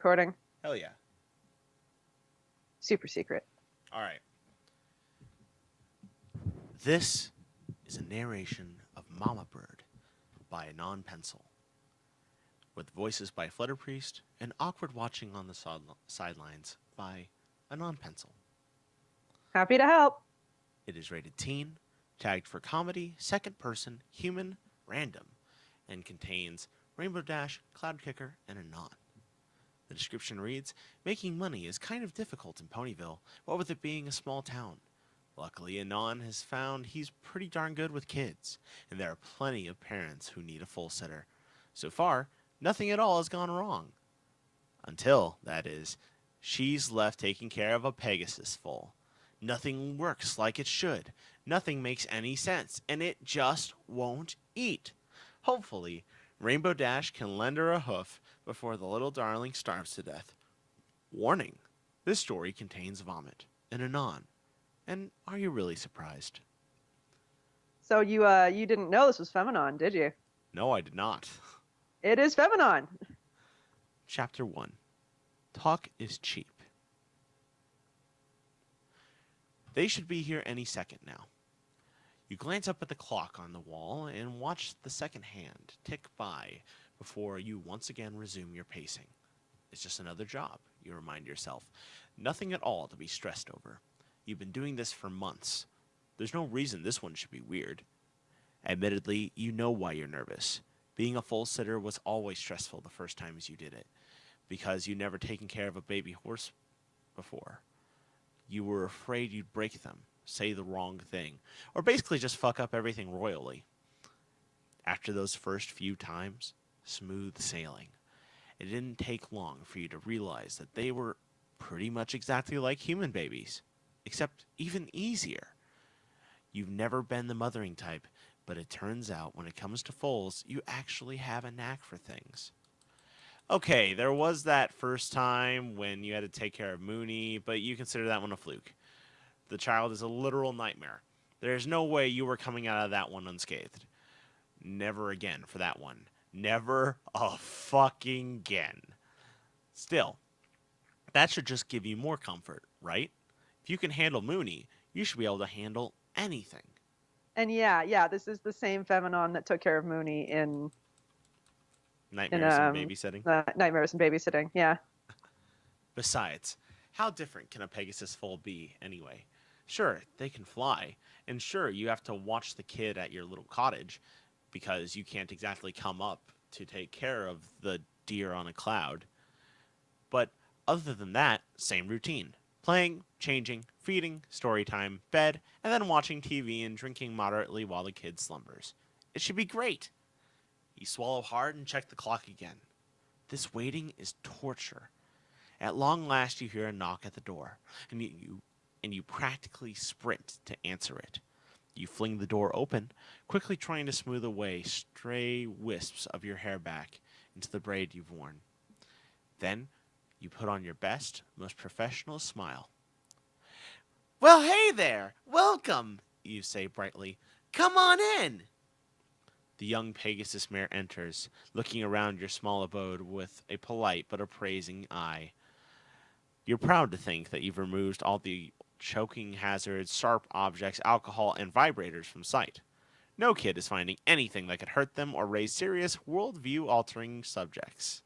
recording. Hell yeah. Super secret. All right. This is a narration of Mama Bird by Anonpencil, with voices by Flutterpriest and awkward watching on the sidelines by Anonpencil. Happy to help. It is rated teen, tagged for comedy, second person, human, random, and contains Rainbow Dash, Cloud Kicker, and Anon. The description reads, making money is kind of difficult in Ponyville, what with it being a small town. Luckily, Anon has found he's pretty darn good with kids, and there are plenty of parents who need a full sitter. So far, nothing at all has gone wrong. Until, that is, she's left taking care of a Pegasus foal. Nothing works like it should. Nothing makes any sense, and it just won't eat. Hopefully, Rainbow Dash can lend her a hoof before the little darling starves to death. Warning, this story contains vomit and Anon. And are you really surprised? So you didn't know this was Feminon, did you? No, I did not. It is Feminon. Chapter 1. Talk is cheap. They should be here any second now. You glance up at the clock on the wall and watch the second hand tick by before you once again resume your pacing. It's just another job, you remind yourself. Nothing at all to be stressed over. You've been doing this for months. There's no reason this one should be weird. Admittedly, you know why you're nervous. Being a full sitter was always stressful the first times you did it, because you'd never taken care of a baby horse before. You were afraid you'd break them, say the wrong thing, or basically just fuck up everything royally. After those first few times, smooth sailing. It didn't take long for you to realize that they were pretty much exactly like human babies, except even easier. You've never been the mothering type, but it turns out when it comes to foals, you actually have a knack for things. Okay, there was that first time when you had to take care of Mooney, but you consider that one a fluke. The child is a literal nightmare. There's no way you were coming out of that one unscathed. Never again for that one. Never a fucking again. Still, that should just give you more comfort, right? If you can handle Mooney, you should be able to handle anything. And yeah, this is the same Feminon that took care of Mooney in Nightmares and babysitting. Nightmares and Babysitting. Yeah. Besides, how different can a Pegasus foal be anyway? Sure, they can fly, and sure, you have to watch the kid at your little cottage because you can't exactly come up to take care of the deer on a cloud. But other than that, same routine. Playing, changing, feeding, story time, bed, and then watching TV and drinking moderately while the kid slumbers. It should be great. You swallow hard and check the clock again. This waiting is torture. At long last, you hear a knock at the door, and you practically sprint to answer it. You fling the door open, quickly trying to smooth away stray wisps of your hair back into the braid you've worn. Then, you put on your best, most professional smile. Well, hey there! Welcome, you say brightly. Come on in! The young Pegasus mare enters, looking around your small abode with a polite but appraising eye. You're proud to think that you've removed all the choking hazards, sharp objects, alcohol, and vibrators from sight. No kid is finding anything that could hurt them or raise serious, worldview-altering subjects.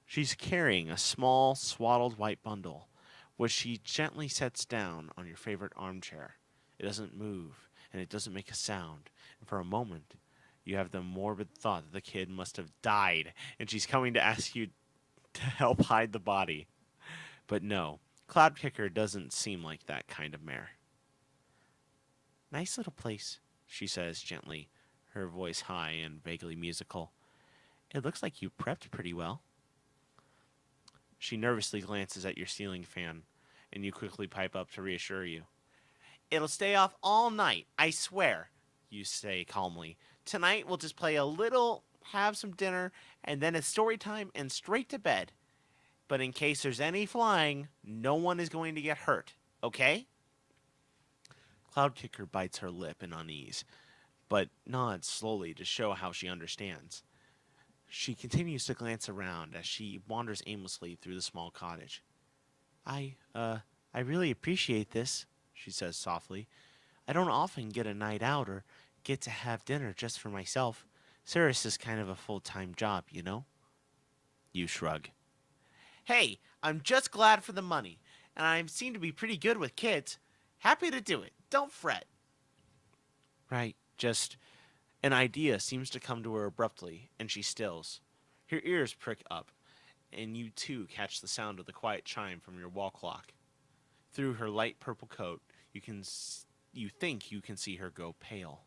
She's carrying a small, swaddled white bundle, which she gently sets down on your favorite armchair. It doesn't move, and it doesn't make a sound, and for a moment, you have the morbid thought that the kid must have died, and she's coming to ask you to help hide the body. But no, Cloud Kicker doesn't seem like that kind of mare. Nice little place, she says gently, her voice high and vaguely musical. It looks like you prepped pretty well. She nervously glances at your ceiling fan, and you quickly pipe up to reassure you. It'll stay off all night, I swear, you say calmly. Tonight we'll just play a little, have some dinner, and then it's story time and straight to bed. But in case there's any flying, no one is going to get hurt, okay? Cloud Kicker bites her lip in unease, but nods slowly to show how she understands. She continues to glance around as she wanders aimlessly through the small cottage. I really appreciate this, she says softly. I don't often get a night out or get to have dinner just for myself. Cirrus is kind of a full-time job, you know? You shrug. Hey, I'm just glad for the money, and I seem to be pretty good with kids. Happy to do it. Don't fret. Right, just an idea seems to come to her abruptly, and she stills. Her ears prick up, and you too catch the sound of the quiet chime from your wall clock. Through her light purple coat, you think you can see her go pale.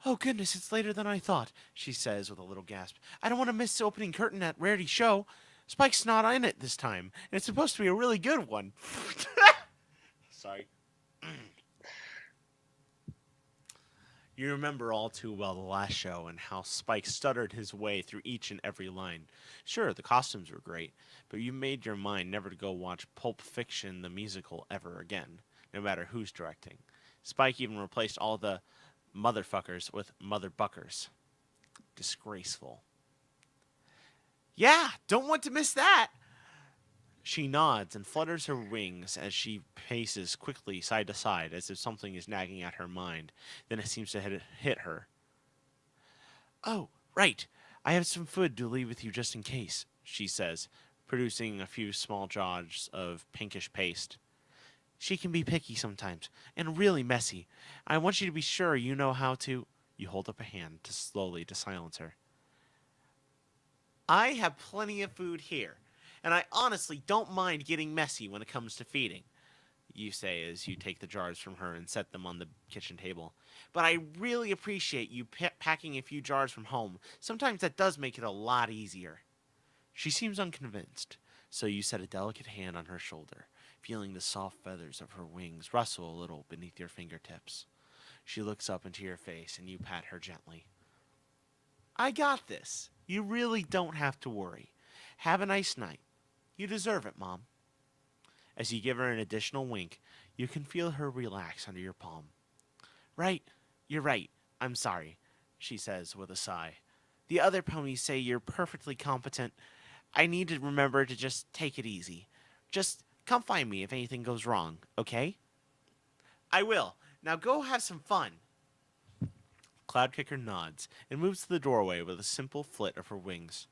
Oh goodness, it's later than I thought, she says with a little gasp. I don't want to miss the opening curtain at Rarity's show. Spike's not in it this time, and it's supposed to be a really good one. Sorry. You remember all too well the last show and how Spike stuttered his way through each and every line. Sure, the costumes were great, but you made your mind never to go watch Pulp Fiction the musical ever again, no matter who's directing. Spike even replaced all the motherfuckers with motherbuckers. Disgraceful. Yeah, don't want to miss that. She nods and flutters her wings as she paces quickly side to side as if something is nagging at her mind. Then it seems to hit her. Oh, right. I have some food to leave with you just in case, she says, producing a few small jars of pinkish paste. She can be picky sometimes, and really messy. I want you to be sure you know how to... You hold up a hand to silence her. I have plenty of food here, and I honestly don't mind getting messy when it comes to feeding, you say as you take the jars from her and set them on the kitchen table. But I really appreciate you packing a few jars from home. Sometimes that does make it a lot easier. She seems unconvinced, so you set a delicate hand on her shoulder, feeling the soft feathers of her wings rustle a little beneath your fingertips. She looks up into your face and you pat her gently. I got this. You really don't have to worry. Have a nice night. You deserve it, Mom. As you give her an additional wink, you can feel her relax under your palm. Right, you're right. I'm sorry, she says with a sigh. The other ponies say you're perfectly competent. I need to remember to just take it easy. Just come find me if anything goes wrong, okay? I will. Now go have some fun. Cloudkicker nods and moves to the doorway with a simple flit of her wings.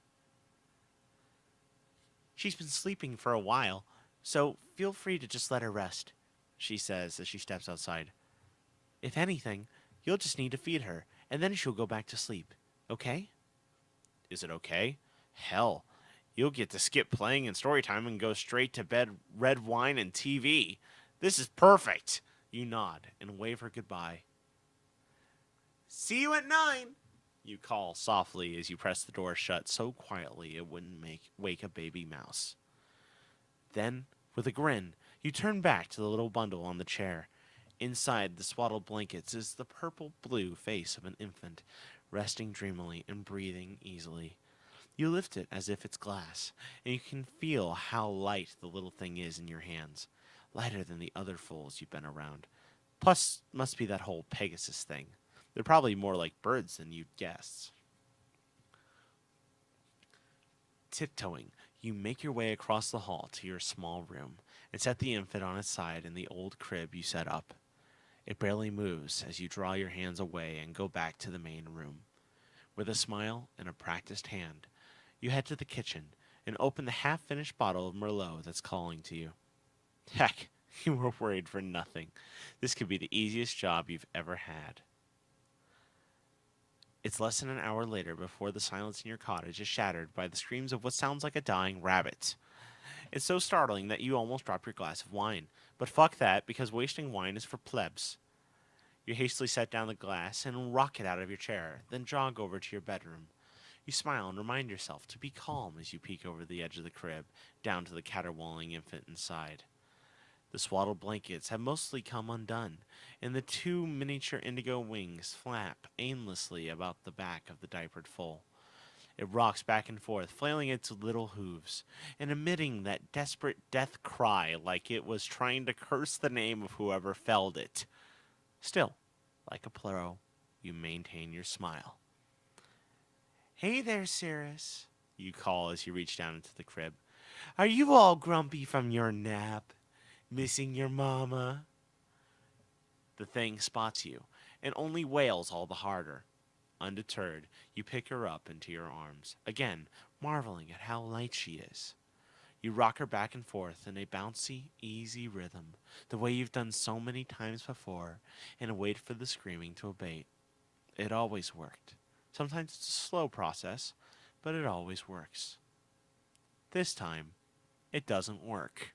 She's been sleeping for a while, so feel free to just let her rest, she says as she steps outside. If anything, you'll just need to feed her, and then she'll go back to sleep, okay? Is it okay? Hell, you'll get to skip playing and story time and go straight to bed, red wine, and TV. This is perfect. You nod and wave her goodbye. See you at 9, you call softly as you press the door shut so quietly it wouldn't wake a baby mouse. Then, with a grin, you turn back to the little bundle on the chair. Inside the swaddled blankets is the purple-blue face of an infant, resting dreamily and breathing easily. You lift it as if it's glass, and you can feel how light the little thing is in your hands, lighter than the other foals you've been around. Plus, must be that whole Pegasus thing. They're probably more like birds than you'd guess. Tiptoeing, you make your way across the hall to your small room and set the infant on its side in the old crib you set up. It barely moves as you draw your hands away and go back to the main room. With a smile and a practiced hand, you head to the kitchen and open the half-finished bottle of Merlot that's calling to you. Heck, you were worried for nothing. This could be the easiest job you've ever had. It's less than an hour later before the silence in your cottage is shattered by the screams of what sounds like a dying rabbit. It's so startling that you almost drop your glass of wine. But fuck that, because wasting wine is for plebs. You hastily set down the glass and rock it out of your chair, then jog over to your bedroom. You smile and remind yourself to be calm as you peek over the edge of the crib, down to the caterwauling infant inside. The swaddled blankets have mostly come undone, and the two miniature indigo wings flap aimlessly about the back of the diapered foal. It rocks back and forth, flailing its little hooves, and emitting that desperate death cry like it was trying to curse the name of whoever felled it. Still, like a pro, you maintain your smile. Hey there, Cirrus, you call as you reach down into the crib. Are you all grumpy from your nap? Missing your mama? The thing spots you and only wails all the harder. Undeterred, you pick her up into your arms, again marveling at how light she is. You rock her back and forth in a bouncy, easy rhythm, the way you've done so many times before, and wait for the screaming to abate. It always worked. Sometimes it's a slow process, but it always works. This time, it doesn't work.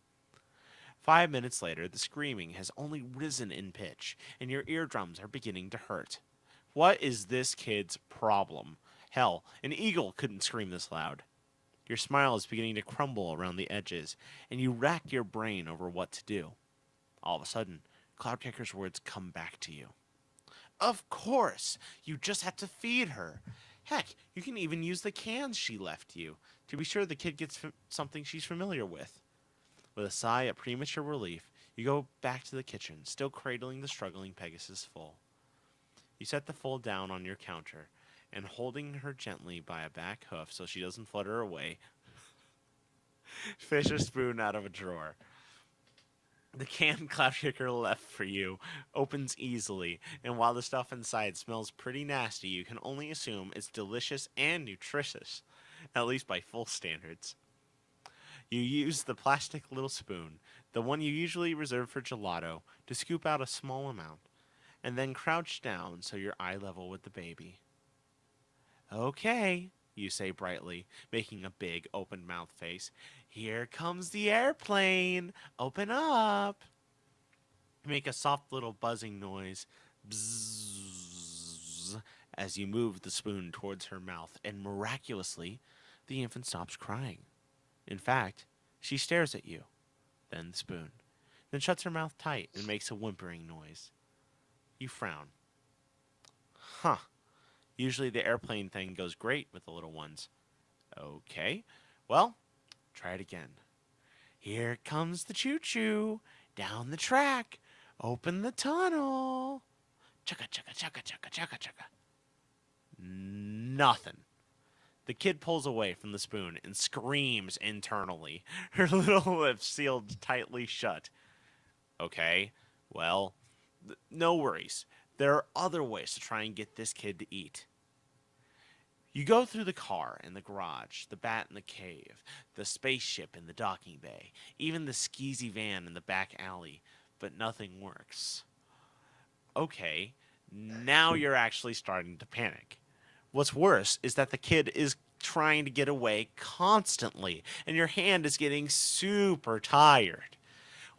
5 minutes later, the screaming has only risen in pitch, and your eardrums are beginning to hurt. What is this kid's problem? Hell, an eagle couldn't scream this loud. Your smile is beginning to crumble around the edges, and you rack your brain over what to do. All of a sudden, Cloudkicker's words come back to you. Of course! You just have to feed her. Heck, you can even use the cans she left you to be sure the kid gets something she's familiar with. With a sigh of premature relief, you go back to the kitchen, still cradling the struggling Pegasus foal. You set the foal down on your counter, and holding her gently by a back hoof so she doesn't flutter away, fish a spoon out of a drawer. The can Cloudkicker left for you opens easily, and while the stuff inside smells pretty nasty, you can only assume it's delicious and nutritious, at least by full standards. You use the plastic little spoon, the one you usually reserve for gelato, to scoop out a small amount, and then crouch down so you're eye level with the baby. Okay, you say brightly, making a big open mouth face. Here comes the airplane! Open up! Make a soft little buzzing noise. Bzzz, as you move the spoon towards her mouth, and miraculously, the infant stops crying. In fact, she stares at you, then the spoon, then shuts her mouth tight and makes a whimpering noise. You frown. Huh. Usually the airplane thing goes great with the little ones. Okay. Well, try it again. Here comes the choo-choo. Down the track. Open the tunnel. Chugga, chugga, chugga, chugga, chugga, chugga. Nothing. The kid pulls away from the spoon and screams internally, her little lips sealed tightly shut. Okay, well, no worries. There are other ways to try and get this kid to eat. You go through the car and the garage, the bat in the cave, the spaceship in the docking bay, even the skeezy van in the back alley, but nothing works. Okay, now you're actually starting to panic. What's worse is that the kid is trying to get away constantly, and your hand is getting super tired.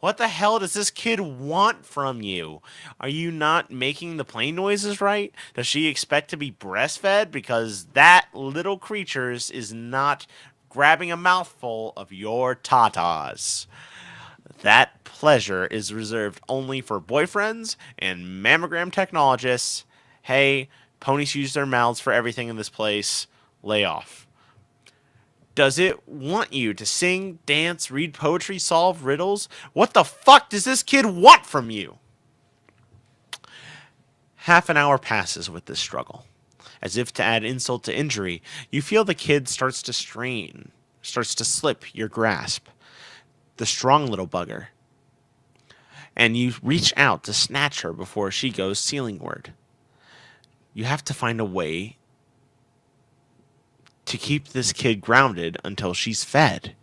What the hell does this kid want from you? Are you not making the plane noises right? Does she expect to be breastfed? Because that little creature is not grabbing a mouthful of your tatas. That pleasure is reserved only for boyfriends and mammogram technologists. Hey, ponies use their mouths for everything in this place. Lay off. Does it want you to sing, dance, read poetry, solve riddles? What the fuck does this kid want from you? Half an hour passes with this struggle. As if to add insult to injury, you feel the kid starts to strain, starts to slip your grasp. The strong little bugger. And you reach out to snatch her before she goes ceilingward. You have to find a way to keep this kid grounded until she's fed.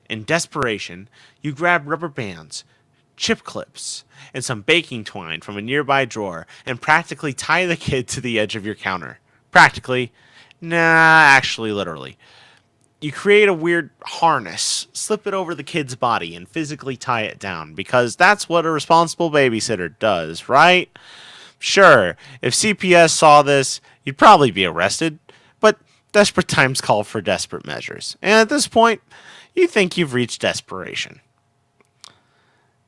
In desperation, you grab rubber bands, chip clips, and some baking twine from a nearby drawer and practically tie the kid to the edge of your counter. Practically. Nah, actually, literally. You create a weird harness, slip it over the kid's body, and physically tie it down, because that's what a responsible babysitter does, right? Sure, if CPS saw this, you'd probably be arrested, but desperate times call for desperate measures. And at this point, you think you've reached desperation.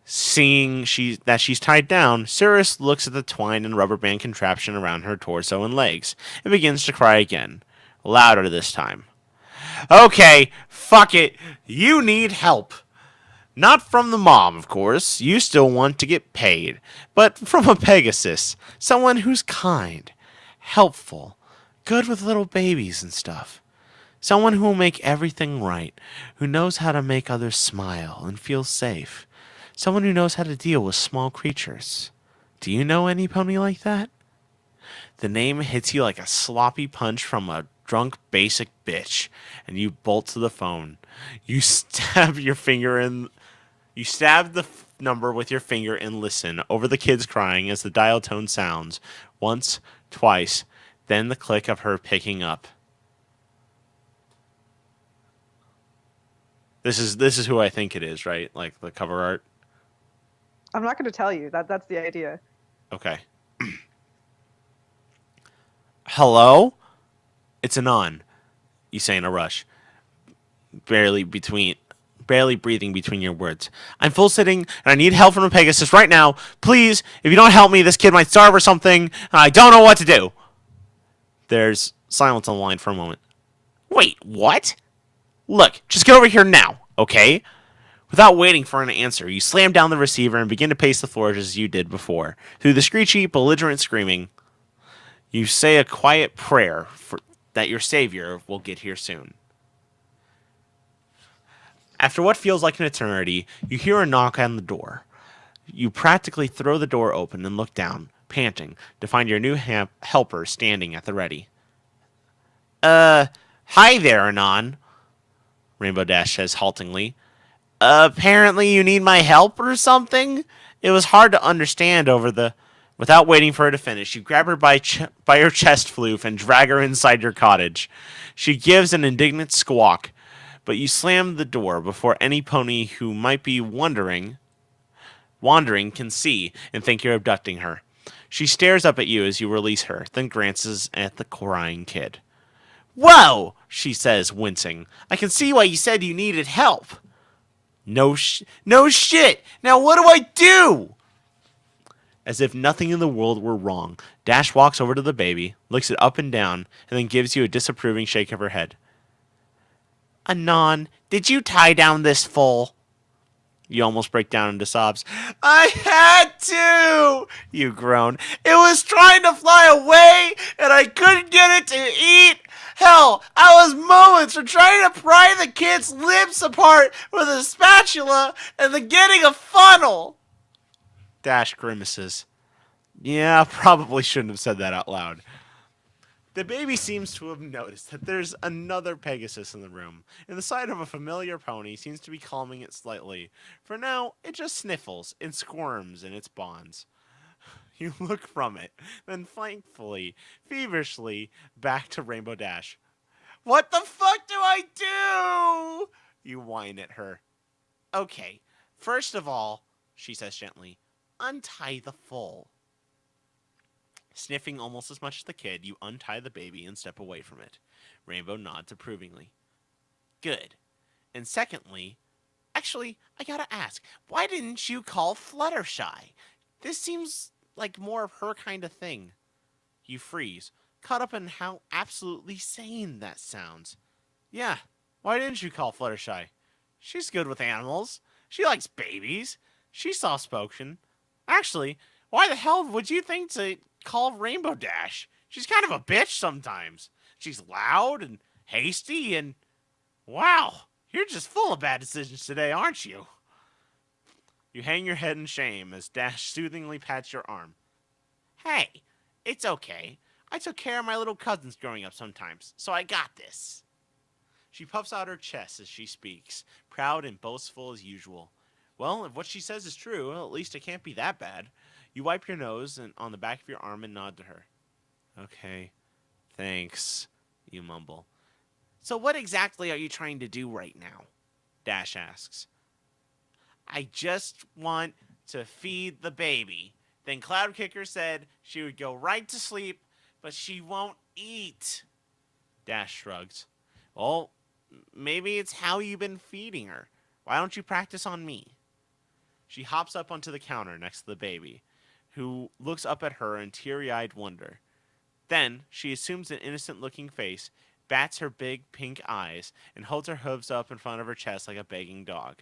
Seeing that she's tied down, Cirrus looks at the twine and rubber band contraption around her torso and legs, and begins to cry again. Louder this time. Okay, fuck it. You need help. Not from the mom, of course. You still want to get paid. But from a Pegasus. Someone who's kind, helpful, Good with little babies and stuff. Someone who will make everything right, who knows how to make others smile and feel safe. Someone who knows how to deal with small creatures. Do you know any pony like that? The name hits you like a sloppy punch from a drunk basic bitch, and you bolt to the phone. You stab your finger in. You stab the number with your finger and listen over the kids crying as the dial tone sounds once, twice, then the click of her picking up. This is who I think it is, right? Like the cover art. I'm not going to tell you. That's the idea. Okay. Hello? It's Anon. You say in a rush, barely between barely breathing between your words. I'm full sitting and I need help from a Pegasus right now. Please, if you don't help me, this kid might starve or something, and I don't know what to do. There's silence on the line for a moment. Wait, what? Look, just get over here now, okay? Without waiting for an answer, you slam down the receiver and begin to pace the floor as you did before. Through the screechy, belligerent screaming, you say a quiet prayer that your savior will get here soon. After what feels like an eternity, you hear a knock on the door. You practically throw the door open and look down, panting, to find your new helper standing at the ready. Hi there, Anon, Rainbow Dash says haltingly. Apparently you need my help or something? It was hard to understand over the... Without waiting for her to finish, you grab her by her chest floof and drag her inside your cottage. She gives an indignant squawk, but you slam the door before any pony who might be wandering can see and think you're abducting her. She stares up at you as you release her, then glances at the crying kid. Whoa, she says, wincing. I can see why you said you needed help. No shit. Now what do I do? As if nothing in the world were wrong, Dash walks over to the baby, looks it up and down, and then gives you a disapproving shake of her head. Anon, did you tie down this foal? You almost break down into sobs. I had to, you groan. It was trying to fly away, and I couldn't get it to eat. Hell, I was moments from trying to pry the kid's lips apart with a spatula and then getting a funnel. Dash grimaces. Yeah, probably shouldn't have said that out loud. The baby seems to have noticed that there's another Pegasus in the room, and the sight of a familiar pony seems to be calming it slightly. For now, it just sniffles and squirms in its bonds. You look from it, then thankfully, feverishly, back to Rainbow Dash. What the fuck do I do? You whine at her. Okay, first of all, she says gently, untie the foal. Sniffing almost as much as the kid, you untie the baby and step away from it. Rainbow nods approvingly. Good. And secondly, actually, I gotta ask, why didn't you call Fluttershy? This seems like more of her kind of thing. You freeze, caught up in how absolutely sane that sounds. Yeah, why didn't you call Fluttershy? She's good with animals. She likes babies. She's soft-spoken. Actually, why the hell would you think to call Rainbow Dash? She's kind of a bitch sometimes. She's loud and hasty and... Wow, you're just full of bad decisions today, aren't you? You hang your head in shame as Dash soothingly pats your arm. Hey, it's okay. I took care of my little cousins growing up sometimes, so I got this. She puffs out her chest as she speaks, proud and boastful as usual. Well, if what she says is true, at least it can't be that bad. You wipe your nose and on the back of your arm and nod to her. Okay, thanks, you mumble. So what exactly are you trying to do right now? Dash asks. I just want to feed the baby. Then Cloudkicker said she would go right to sleep, but she won't eat. Dash shrugs. Well, maybe it's how you've been feeding her. Why don't you practice on me? She hops up onto the counter next to the baby, who looks up at her in teary-eyed wonder. Then she assumes an innocent-looking face, bats her big pink eyes, and holds her hooves up in front of her chest like a begging dog.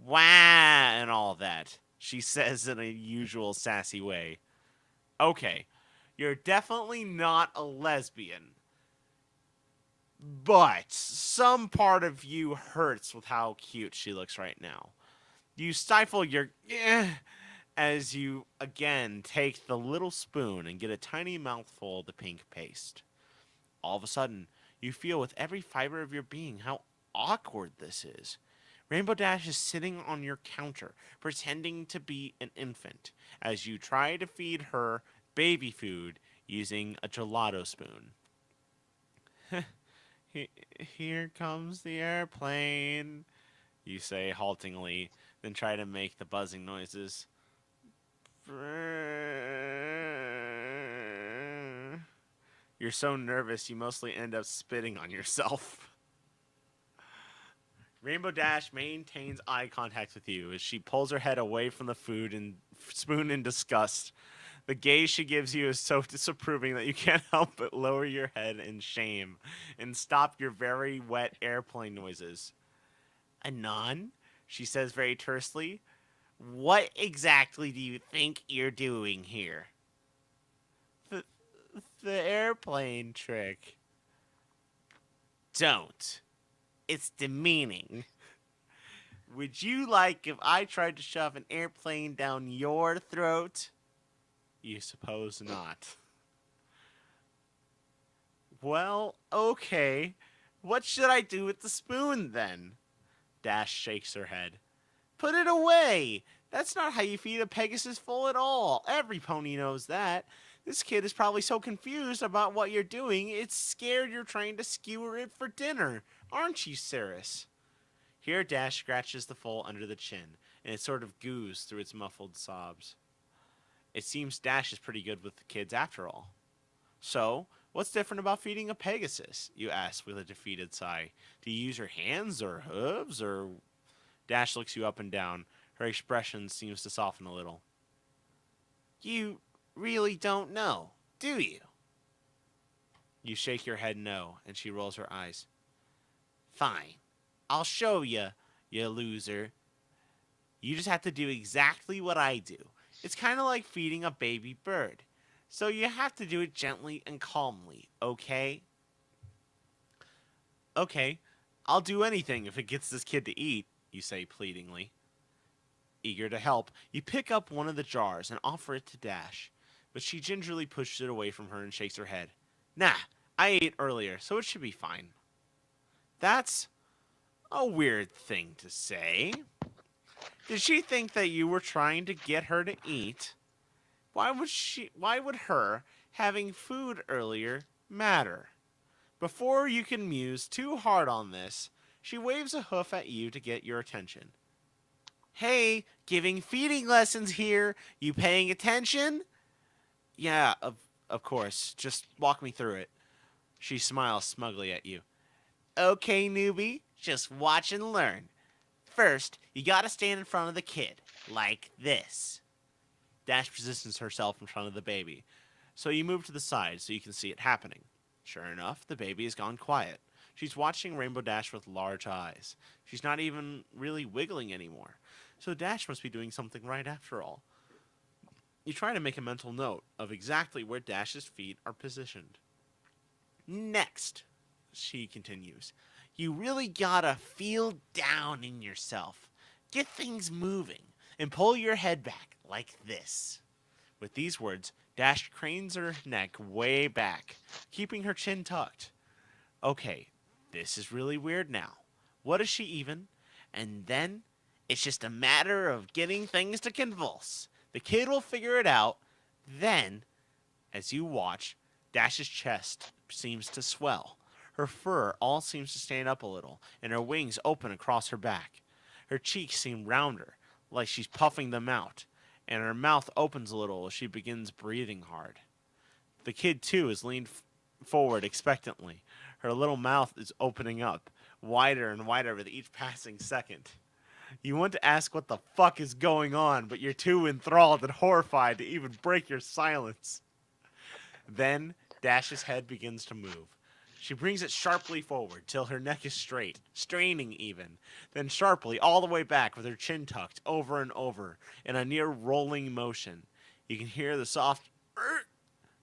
Wah, and all that, she says in a usual sassy way. Okay, You're definitely not a lesbian. But some part of you hurts with how cute she looks right now. You stifle your as you again take the little spoon and get a tiny mouthful of the pink paste. All of a sudden, you feel with every fiber of your being how awkward this is. Rainbow Dash is sitting on your counter, pretending to be an infant, as you try to feed her baby food using a gelato spoon. Here comes the airplane, you say haltingly, then try to make the buzzing noises. You're so nervous you mostly end up spitting on yourself. Rainbow Dash maintains eye contact with you as she pulls her head away from the food and spoon in disgust. The gaze she gives you is so disapproving that you can't help but lower your head in shame and stop your very wet airplane noises. Anon, she says very tersely, what exactly do you think you're doing here? The, the airplane trick. Don't. It's demeaning. Would you like if I tried to shove an airplane down your throat? You suppose not. Well, okay. What should I do with the spoon then? Dash shakes her head. Put it away! That's not how you feed a Pegasus foal at all. Every pony knows that. This kid is probably so confused about what you're doing, it's scared you're trying to skewer it for dinner. Aren't you, Cirrus? Here, Dash scratches the foal under the chin, and it sort of goos through its muffled sobs. It seems Dash is pretty good with the kids after all. So, what's different about feeding a Pegasus? You ask with a defeated sigh. Do you use your hands or hooves or... Dash looks you up and down. Her expression seems to soften a little. You really don't know, do you? You shake your head no, and she rolls her eyes. Fine. I'll show you, you loser. You just have to do exactly what I do. It's kind of like feeding a baby bird. So you have to do it gently and calmly, okay? Okay, I'll do anything if it gets this kid to eat, you say pleadingly. Eager to help, you pick up one of the jars and offer it to Dash, but she gingerly pushes it away from her and shakes her head. Nah, I ate earlier, so it should be fine. That's a weird thing to say. Did she think that you were trying to get her to eat? Why would her having food earlier matter? Before you can muse too hard on this, she waves a hoof at you to get your attention. Hey, giving feeding lessons here. You paying attention? Yeah, of course. Just walk me through it. She smiles smugly at you. Okay, newbie, just watch and learn. First, you gotta stand in front of the kid, like this. Dash positions herself in front of the baby, so you move to the side so you can see it happening. Sure enough, the baby has gone quiet. She's watching Rainbow Dash with large eyes. She's not even really wiggling anymore, so Dash must be doing something right after all. You try to make a mental note of exactly where Dash's feet are positioned. Next, she continues, you really gotta feel down in yourself. Get things moving and pull your head back like this. With these words, Dash cranes her neck way back, keeping her chin tucked. Okay, this is really weird now. What is she even? And then it's just a matter of getting things to convulse. The kid will figure it out. Then, as you watch, Dash's chest seems to swell. Her fur all seems to stand up a little, and her wings open across her back. Her cheeks seem rounder, like she's puffing them out, and her mouth opens a little as she begins breathing hard. The kid, too, is leaned forward expectantly. Her little mouth is opening up, wider and wider with each passing second. You want to ask what the fuck is going on, but you're too enthralled and horrified to even break your silence. Then, Dash's head begins to move. She brings it sharply forward till her neck is straight, straining even, then sharply all the way back with her chin tucked over and over in a near rolling motion. You can hear the soft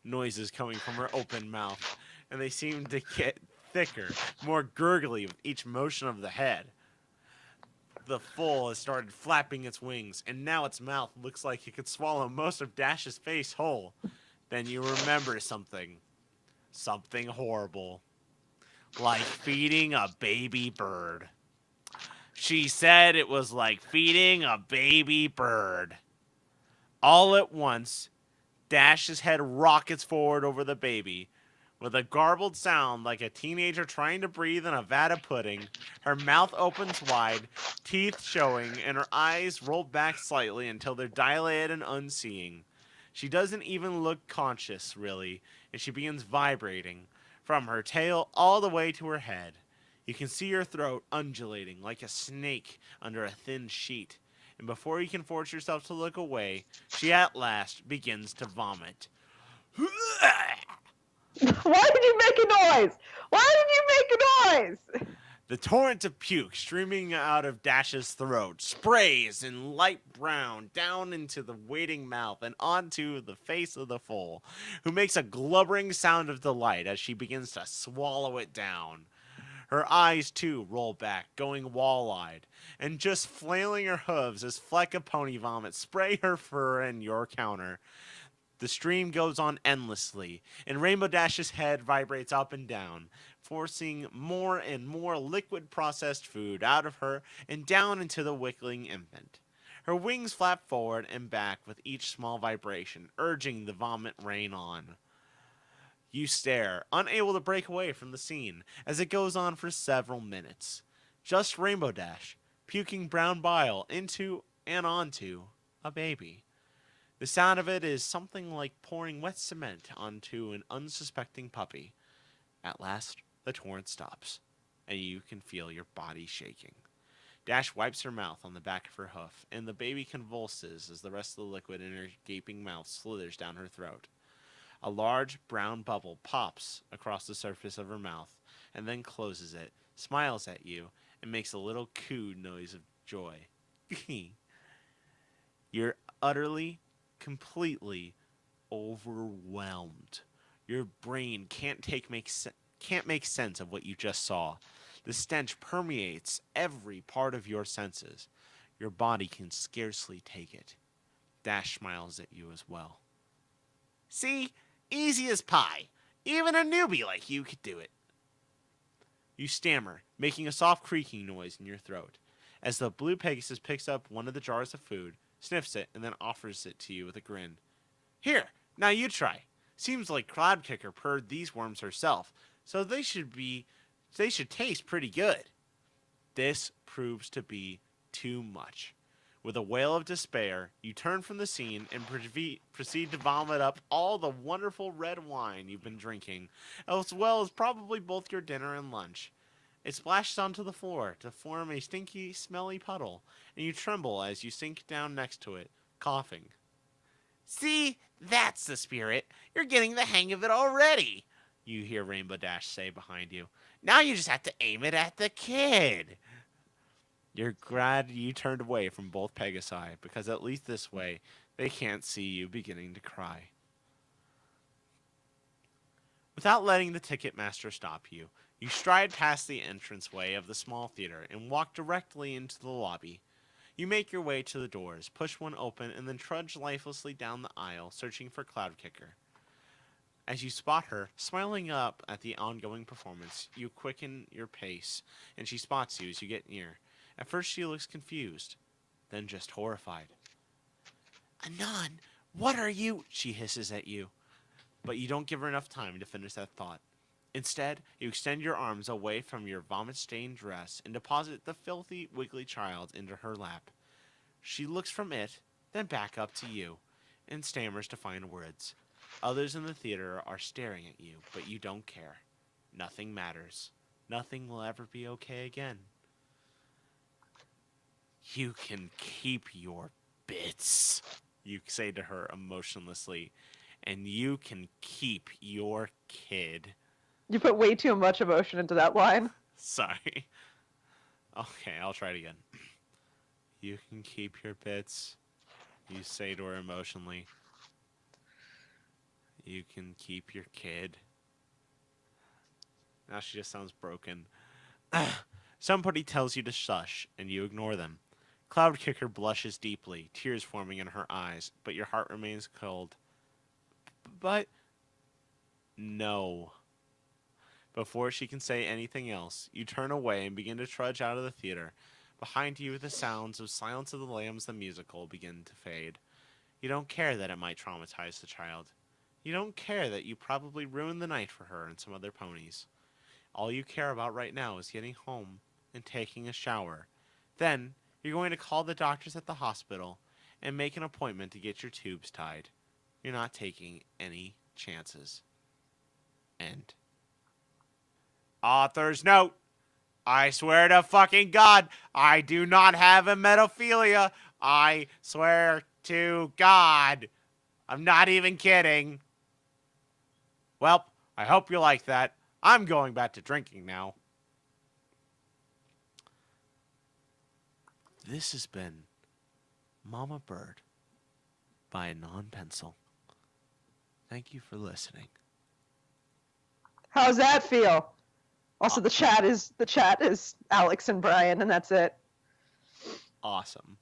noises coming from her open mouth, and they seem to get thicker, more gurgly with each motion of the head. The foal has started flapping its wings, and now its mouth looks like it could swallow most of Dash's face whole. Then you remember something. Something horrible. Like feeding a baby bird. She said it was like feeding a baby bird. All at once, Dash's head rockets forward over the baby. With a garbled sound like a teenager trying to breathe in a vat of pudding, her mouth opens wide, teeth showing, and her eyes roll back slightly until they're dilated and unseeing. She doesn't even look conscious, really, and she begins vibrating, from her tail all the way to her head. You can see her throat undulating like a snake under a thin sheet, and before you can force yourself to look away, she at last begins to vomit. Why did you make a noise? Why did you make a noise? The torrent of puke streaming out of Dash's throat sprays in light brown down into the waiting mouth and onto the face of the foal, who makes a glubbering sound of delight as she begins to swallow it down. Her eyes, too, roll back, going wall-eyed, and just flailing her hooves as fleck of pony vomit spray her fur and your counter. The stream goes on endlessly, and Rainbow Dash's head vibrates up and down, forcing more and more liquid processed food out of her and down into the wiggling infant. Her wings flap forward and back with each small vibration, urging the vomit rain on. You stare, unable to break away from the scene, as it goes on for several minutes. Just Rainbow Dash, puking brown bile into and onto a baby. The sound of it is something like pouring wet cement onto an unsuspecting puppy. At last, the torrent stops, and you can feel your body shaking. Dash wipes her mouth on the back of her hoof, and the baby convulses as the rest of the liquid in her gaping mouth slithers down her throat. A large brown bubble pops across the surface of her mouth, and then closes it, smiles at you, and makes a little coo noise of joy. You're utterly, completely overwhelmed. Your brain can't make sense of what you just saw. The stench permeates every part of your senses. Your body can scarcely take it. Dash smiles at you as well. See? Easy as pie. Even a newbie like you could do it. You stammer, making a soft creaking noise in your throat, as the blue Pegasus picks up one of the jars of food, sniffs it, and then offers it to you with a grin. Here, now you try. Seems like Cloudkicker purred these worms herself, so they should taste pretty good. This proves to be too much. With a wail of despair, you turn from the scene and proceed to vomit up all the wonderful red wine you've been drinking, as well as probably both your dinner and lunch. It splashes onto the floor to form a stinky, smelly puddle, and you tremble as you sink down next to it, coughing. See, that's the spirit. You're getting the hang of it already, you hear Rainbow Dash say behind you. Now you just have to aim it at the kid. You're glad you turned away from both Pegasi, because at least this way, they can't see you beginning to cry. Without letting the ticket master stop you, you stride past the entranceway of the small theater and walk directly into the lobby. You make your way to the doors, push one open, and then trudge lifelessly down the aisle, searching for Cloudkicker. As you spot her, smiling up at the ongoing performance, you quicken your pace, and she spots you as you get near. At first she looks confused, then just horrified. Anon, what are you? She hisses at you. But you don't give her enough time to finish that thought. Instead, you extend your arms away from your vomit-stained dress and deposit the filthy, wiggly child into her lap. She looks from it, then back up to you, and stammers to find words. Others in the theater are staring at you, but you don't care. Nothing matters. Nothing will ever be okay again. You can keep your bits, you say to her emotionlessly, and you can keep your kid. You put way too much emotion into that line. Sorry. Okay, I'll try it again. You can keep your bits, you say to her emotionally. You can keep your kid. Now she just sounds broken. Somebody tells you to shush, and you ignore them. Cloud Kicker blushes deeply, tears forming in her eyes, but your heart remains cold. But no. Before she can say anything else, you turn away and begin to trudge out of the theater. Behind you, the sounds of Silence of the Lambs the musical begin to fade. You don't care that it might traumatize the child. You don't care that you probably ruined the night for her and some other ponies. All you care about right now is getting home and taking a shower. Then, you're going to call the doctors at the hospital and make an appointment to get your tubes tied. You're not taking any chances. End. Author's note. I swear to fucking God, I do not have a pedophilia. I swear to God. I'm not even kidding. Well, I hope you like that. I'm going back to drinking now. This has been Mama Bird by Anonpencil. Thank you for listening. How's that feel? Also, the chat is Alex and Brian, and that's it. Awesome.